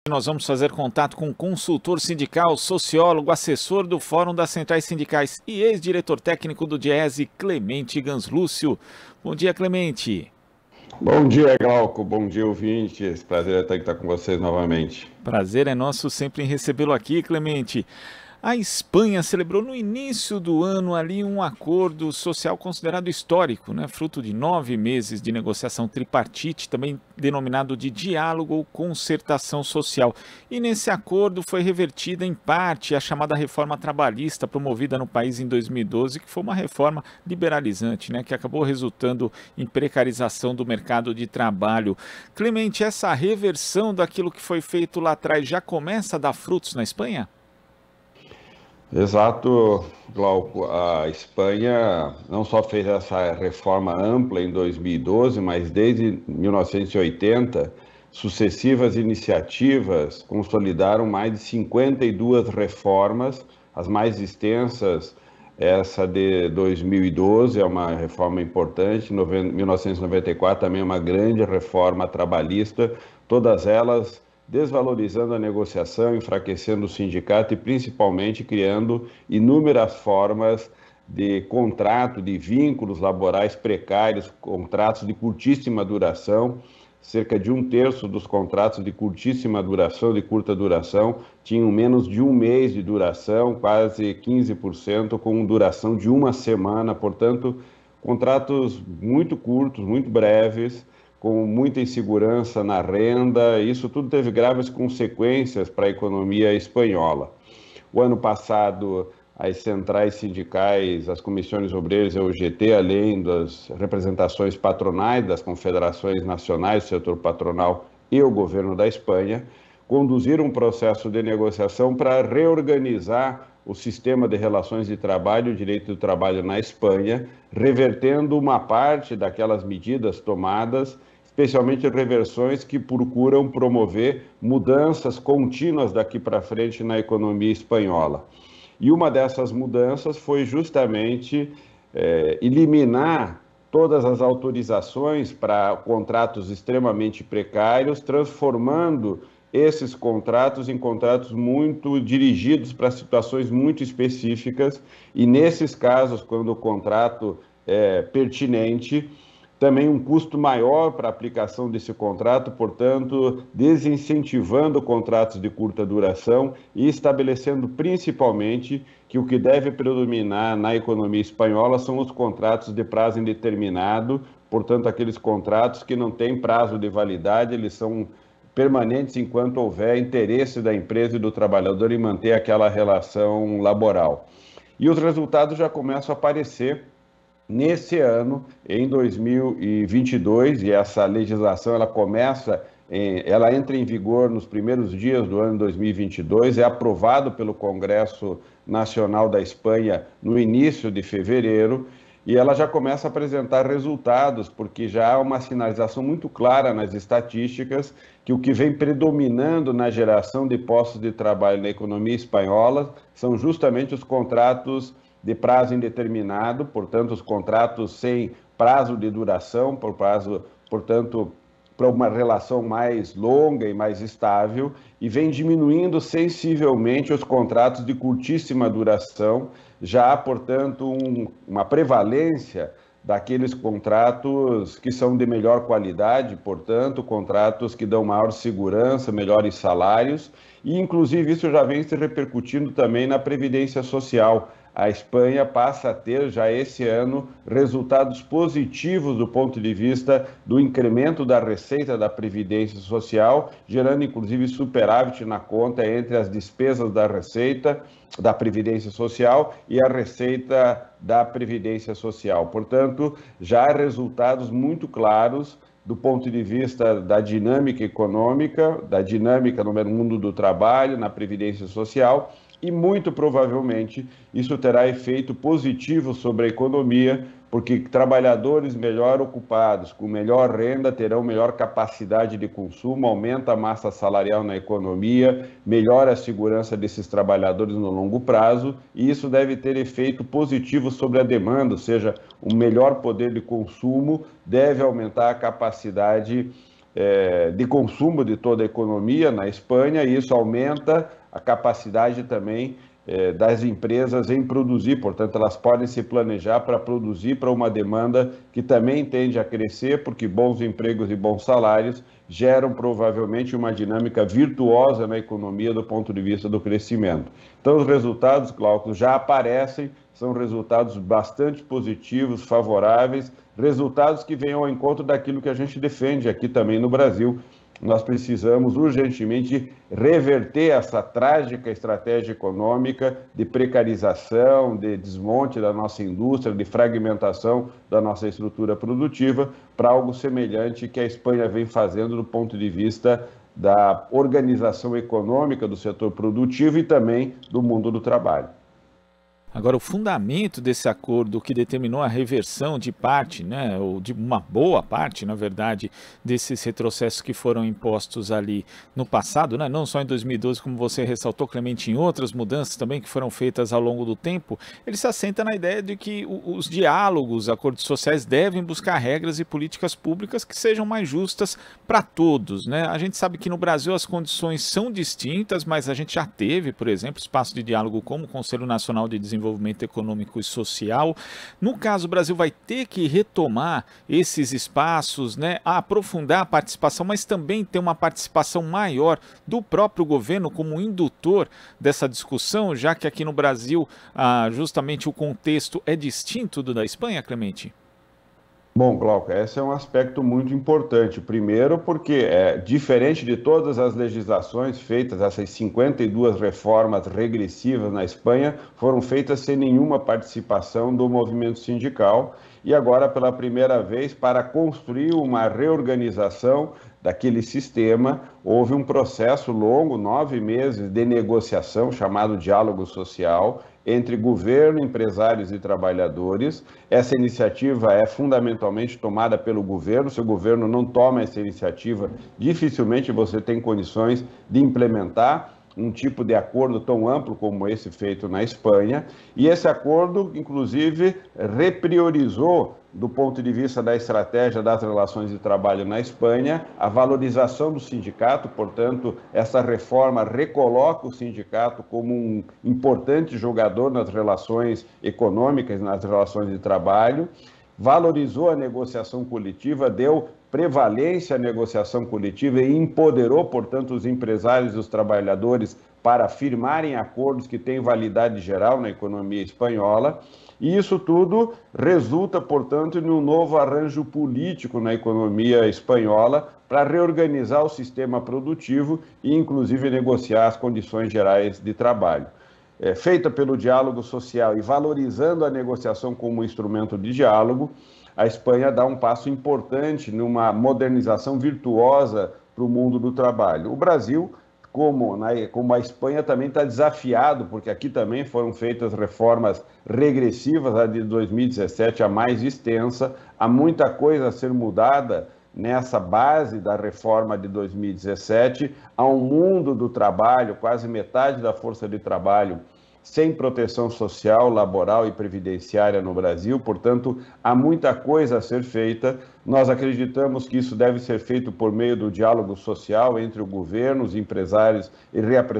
Nós vamos fazer contato com o consultor sindical, sociólogo, assessor do Fórum das Centrais Sindicais e ex-diretor técnico do Diese, Clemente Ganslúcio. Bom dia, Clemente. Bom dia, Glauco. Bom dia, ouvintes. Prazer estar com vocês novamente. Prazer é nosso sempre em recebê-lo aqui, Clemente. A Espanha celebrou no início do ano ali um acordo social considerado histórico, né? Fruto de 9 meses de negociação tripartite, também denominado de diálogo ou concertação social. E nesse acordo foi revertida em parte a chamada reforma trabalhista promovida no país em 2012, que foi uma reforma liberalizante, né? Que acabou resultando em precarização do mercado de trabalho. Clemente, essa reversão daquilo que foi feito lá atrás já começa a dar frutos na Espanha? Exato, Glauco. A Espanha não só fez essa reforma ampla em 2012, mas desde 1980, sucessivas iniciativas consolidaram mais de 52 reformas, as mais extensas. Essa de 2012 é uma reforma importante, 1994 também é uma grande reforma trabalhista, todas elas desvalorizando a negociação, enfraquecendo o sindicato e principalmente criando inúmeras formas de contrato, de vínculos laborais precários, contratos de curtíssima duração. Cerca de 1/3 dos contratos de curtíssima duração, de curta duração, tinham menos de um mês de duração, quase 15% com duração de uma semana. Portanto, contratos muito curtos, muito breves, com muita insegurança na renda. Isso tudo teve graves consequências para a economia espanhola. O ano passado, as centrais sindicais, as comissões obreiras e a UGT, além das representações patronais das confederações nacionais do setor patronal e o governo da Espanha, conduziram um processo de negociação para reorganizar o sistema de relações de trabalho, o direito do trabalho na Espanha, revertendo uma parte daquelas medidas tomadas, especialmente reversões que procuram promover mudanças contínuas daqui para frente na economia espanhola. E uma dessas mudanças foi justamente eliminar todas as autorizações para contratos extremamente precários, transformando esses contratos em contratos muito dirigidos para situações muito específicas, e nesses casos, quando o contrato é pertinente, também um custo maior para a aplicação desse contrato, portanto, desincentivando contratos de curta duração e estabelecendo principalmente que o que deve predominar na economia espanhola são os contratos de prazo indeterminado, portanto, aqueles contratos que não têm prazo de validade, eles são permanentes enquanto houver interesse da empresa e do trabalhador em manter aquela relação laboral. E os resultados já começam a aparecer nesse ano, em 2022, e essa legislação ela entra em vigor nos primeiros dias do ano 2022, é aprovado pelo Congresso Nacional da Espanha no início de fevereiro, e ela já começa a apresentar resultados, porque já há uma sinalização muito clara nas estatísticas que o que vem predominando na geração de postos de trabalho na economia espanhola são justamente os contratos de prazo indeterminado, portanto, os contratos sem prazo de duração, portanto, para uma relação mais longa e mais estável, e vem diminuindo sensivelmente os contratos de curtíssima duração. Já há, portanto, uma prevalência daqueles contratos que são de melhor qualidade, portanto, contratos que dão maior segurança, melhores salários, e inclusive isso já vem se repercutindo também na Previdência Social. A Espanha passa a ter já esse ano resultados positivos do ponto de vista do incremento da receita da Previdência Social, gerando inclusive superávit na conta entre as despesas da receita da Previdência Social e a receita da Previdência Social. Portanto, já há resultados muito claros do ponto de vista da dinâmica econômica, da dinâmica no mundo do trabalho, na Previdência Social, e muito provavelmente isso terá efeito positivo sobre a economia, porque trabalhadores melhor ocupados, com melhor renda, terão melhor capacidade de consumo, aumenta a massa salarial na economia, melhora a segurança desses trabalhadores no longo prazo, e isso deve ter efeito positivo sobre a demanda, ou seja, um melhor poder de consumo deve aumentar a capacidade de consumo de toda a economia na Espanha, e isso aumenta a capacidade também das empresas em produzir, portanto, elas podem se planejar para produzir para uma demanda que também tende a crescer, porque bons empregos e bons salários geram provavelmente uma dinâmica virtuosa na economia do ponto de vista do crescimento. Então, os resultados, Glauco, já aparecem, são resultados bastante positivos, favoráveis, resultados que vêm ao encontro daquilo que a gente defende aqui também no Brasil. Nós precisamos urgentemente reverter essa trágica estratégia econômica de precarização, de desmonte da nossa indústria, de fragmentação da nossa estrutura produtiva, para algo semelhante que a Espanha vem fazendo do ponto de vista da organização econômica do setor produtivo e também do mundo do trabalho. Agora, o fundamento desse acordo que determinou a reversão de parte, né, ou de uma boa parte, na verdade, desses retrocessos que foram impostos ali no passado, né, não só em 2012, como você ressaltou, Clemente, em outras mudanças também que foram feitas ao longo do tempo, ele se assenta na ideia de que os diálogos, acordos sociais devem buscar regras e políticas públicas que sejam mais justas para todos, né? A gente sabe que no Brasil as condições são distintas, mas a gente já teve, por exemplo, espaço de diálogo como o Conselho Nacional de Desenvolvimento Econômico e Social. No caso, o Brasil vai ter que retomar esses espaços, né, aprofundar a participação, mas também ter uma participação maior do próprio governo como indutor dessa discussão, já que aqui no Brasil justamente o contexto é distinto do da Espanha, Clemente? Bom, Glauco, esse é um aspecto muito importante. Primeiro, porque diferente de todas as legislações feitas, essas 52 reformas regressivas na Espanha foram feitas sem nenhuma participação do movimento sindical e agora, pela primeira vez, para construir uma reorganização daquele sistema, houve um processo longo, 9 meses de negociação, chamado diálogo social, entre governo, empresários e trabalhadores. Essa iniciativa é fundamentalmente tomada pelo governo. Se o governo não toma essa iniciativa, dificilmente você tem condições de implementar um tipo de acordo tão amplo como esse feito na Espanha. E esse acordo, inclusive, repriorizou, do ponto de vista da estratégia das relações de trabalho na Espanha, a valorização do sindicato. Portanto, essa reforma recoloca o sindicato como um importante jogador nas relações econômicas, nas relações de trabalho, valorizou a negociação coletiva, deu prevalência à negociação coletiva e empoderou, portanto, os empresários e os trabalhadores para firmarem acordos que têm validade geral na economia espanhola. E isso tudo resulta, portanto, em um novo arranjo político na economia espanhola para reorganizar o sistema produtivo e, inclusive, negociar as condições gerais de trabalho. Feita pelo diálogo social e valorizando a negociação como instrumento de diálogo, a Espanha dá um passo importante numa modernização virtuosa para o mundo do trabalho. O Brasil, como a Espanha, também está desafiado, porque aqui também foram feitas reformas regressivas, a de 2017, a mais extensa, há muita coisa a ser mudada nessa base da reforma de 2017, há um mundo do trabalho, quase metade da força de trabalho sem proteção social, laboral e previdenciária no Brasil. Portanto, há muita coisa a ser feita. Nós acreditamos que isso deve ser feito por meio do diálogo social entre o governo, os empresários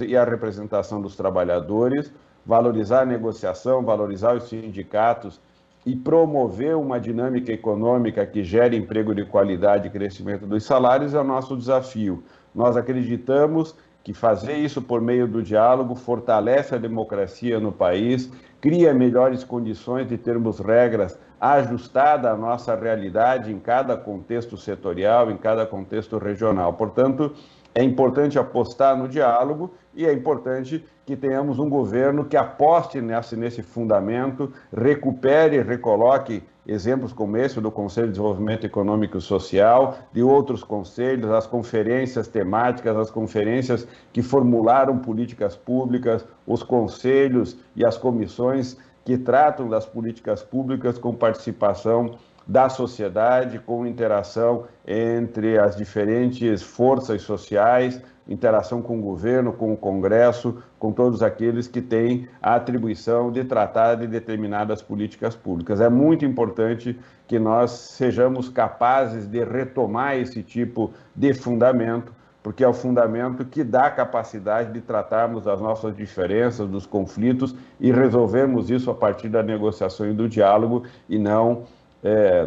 e a representação dos trabalhadores, valorizar a negociação, valorizar os sindicatos e promover uma dinâmica econômica que gere emprego de qualidade e crescimento dos salários é o nosso desafio. Nós acreditamos que fazer isso por meio do diálogo fortalece a democracia no país, cria melhores condições de termos regras ajustadas à nossa realidade em cada contexto setorial, em cada contexto regional. Portanto, é importante apostar no diálogo e é importante que tenhamos um governo que aposte nesse fundamento, recupere e recoloque exemplos como esse do Conselho de Desenvolvimento Econômico e Social, de outros conselhos, as conferências temáticas, as conferências que formularam políticas públicas, os conselhos e as comissões que tratam das políticas públicas com participação da sociedade, com interação entre as diferentes forças sociais, interação com o governo, com o Congresso, com todos aqueles que têm a atribuição de tratar de determinadas políticas públicas. É muito importante que nós sejamos capazes de retomar esse tipo de fundamento, porque é o fundamento que dá a capacidade de tratarmos as nossas diferenças, dos conflitos e resolvermos isso a partir da negociação e do diálogo e não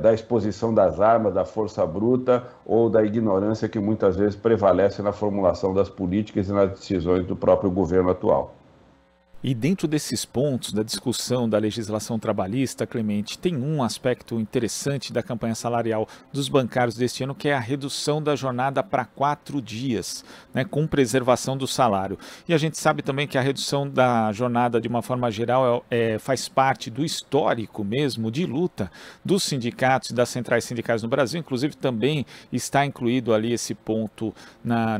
da exposição das armas, da força bruta ou da ignorância que muitas vezes prevalece na formulação das políticas e nas decisões do próprio governo atual. E dentro desses pontos da discussão da legislação trabalhista, Clemente, tem um aspecto interessante da campanha salarial dos bancários deste ano, que é a redução da jornada para 4 dias, né, com preservação do salário. E a gente sabe também que a redução da jornada, de uma forma geral, faz parte do histórico mesmo de luta dos sindicatos e das centrais sindicais no Brasil. Inclusive, também está incluído ali esse ponto,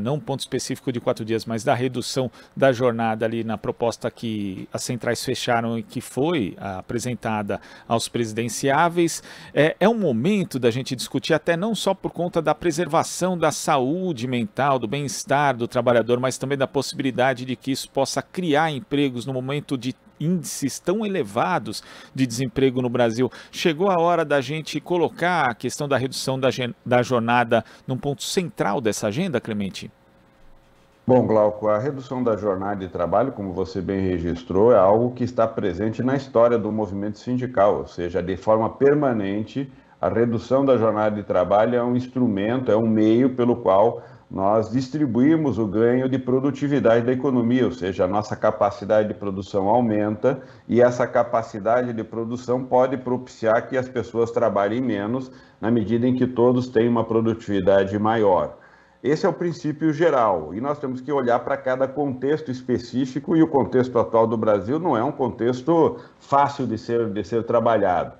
não um ponto específico de 4 dias, mas da redução da jornada ali na proposta que as centrais fecharam e que foi apresentada aos presidenciáveis. É um momento da gente discutir, até não só por conta da preservação da saúde mental, do bem-estar do trabalhador, mas também da possibilidade de que isso possa criar empregos no momento de índices tão elevados de desemprego no Brasil. Chegou a hora da gente colocar a questão da redução da jornada num ponto central dessa agenda, Clemente? Bom, Glauco, a redução da jornada de trabalho, como você bem registrou, é algo que está presente na história do movimento sindical, ou seja, de forma permanente, a redução da jornada de trabalho é um instrumento, é um meio pelo qual nós distribuímos o ganho de produtividade da economia, ou seja, a nossa capacidade de produção aumenta e essa capacidade de produção pode propiciar que as pessoas trabalhem menos na medida em que todos têm uma produtividade maior. Esse é o princípio geral e nós temos que olhar para cada contexto específico e o contexto atual do Brasil não é um contexto fácil de ser trabalhado.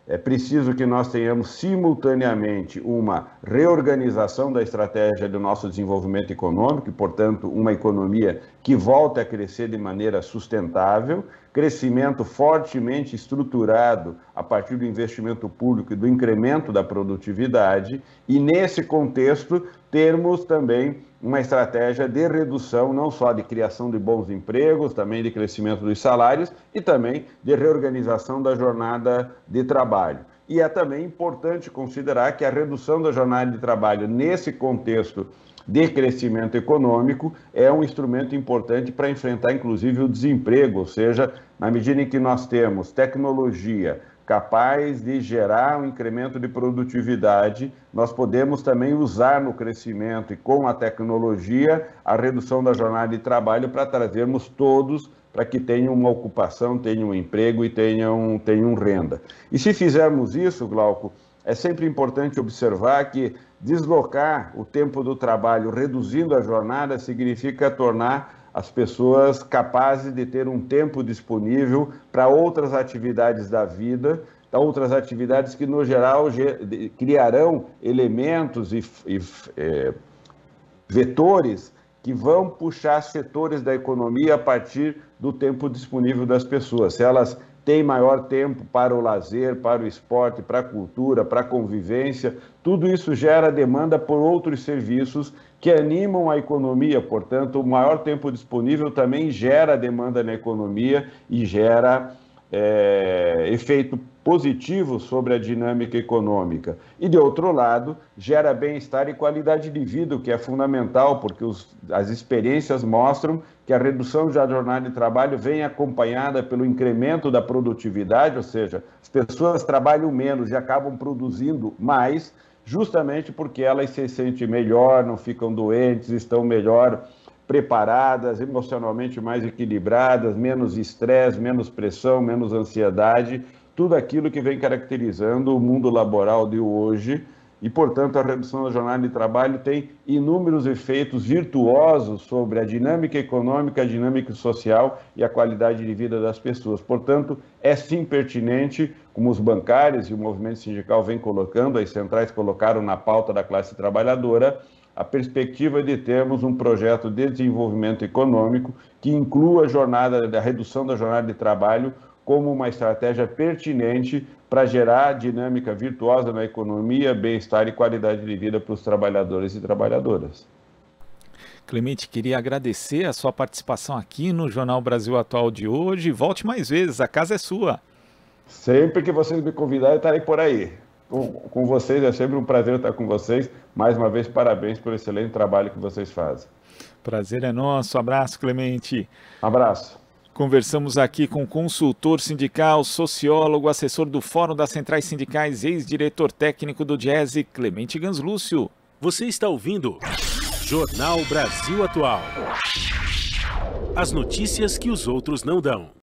É preciso que nós tenhamos simultaneamente uma reorganização da estratégia do nosso desenvolvimento econômico e, portanto, uma economia que volte a crescer de maneira sustentável, crescimento fortemente estruturado a partir do investimento público e do incremento da produtividade e, nesse contexto, termos também uma estratégia de redução, não só de criação de bons empregos, também de crescimento dos salários e também de reorganização da jornada de trabalho. E é também importante considerar que a redução da jornada de trabalho nesse contexto de crescimento econômico é um instrumento importante para enfrentar, inclusive, o desemprego, ou seja, na medida em que nós temos tecnologia capaz de gerar um incremento de produtividade, nós podemos também usar no crescimento e com a tecnologia a redução da jornada de trabalho para trazermos todos para que tenham uma ocupação, tenham um emprego e tenham renda. E se fizermos isso, Glauco, é sempre importante observar que deslocar o tempo do trabalho reduzindo a jornada significa tornar as pessoas capazes de ter um tempo disponível para outras atividades da vida, outras atividades que, no geral, criarão elementos e vetores que vão puxar setores da economia a partir do tempo disponível das pessoas. Se elas têm maior tempo para o lazer, para o esporte, para a cultura, para a convivência, tudo isso gera demanda por outros serviços que animam a economia, portanto, o maior tempo disponível também gera demanda na economia e gera efeito positivo sobre a dinâmica econômica. E, de outro lado, gera bem-estar e qualidade de vida, o que é fundamental, porque as experiências mostram que a redução da jornada de trabalho vem acompanhada pelo incremento da produtividade, ou seja, as pessoas trabalham menos e acabam produzindo mais, justamente porque elas se sentem melhor, não ficam doentes, estão melhor preparadas, emocionalmente mais equilibradas, menos estresse, menos pressão, menos ansiedade, tudo aquilo que vem caracterizando o mundo laboral de hoje e, portanto, a redução da jornada de trabalho tem inúmeros efeitos virtuosos sobre a dinâmica econômica, a dinâmica social e a qualidade de vida das pessoas. Portanto, é sim pertinente, como os bancários e o movimento sindical vem colocando, as centrais colocaram na pauta da classe trabalhadora, a perspectiva de termos um projeto de desenvolvimento econômico que inclua a redução da jornada de trabalho como uma estratégia pertinente para gerar dinâmica virtuosa na economia, bem-estar e qualidade de vida para os trabalhadores e trabalhadoras. Clemente, queria agradecer a sua participação aqui no Jornal Brasil Atual de hoje. Volte mais vezes, a casa é sua. Sempre que vocês me convidarem, estarei por aí. Com vocês, é sempre um prazer estar com vocês. Mais uma vez, parabéns pelo excelente trabalho que vocês fazem. Prazer é nosso. Abraço, Clemente. Abraço. Conversamos aqui com consultor sindical, sociólogo, assessor do Fórum das Centrais Sindicais, ex-diretor técnico do Diese, Clemente Ganslúcio. Você está ouvindo Jornal Brasil Atual. As notícias que os outros não dão.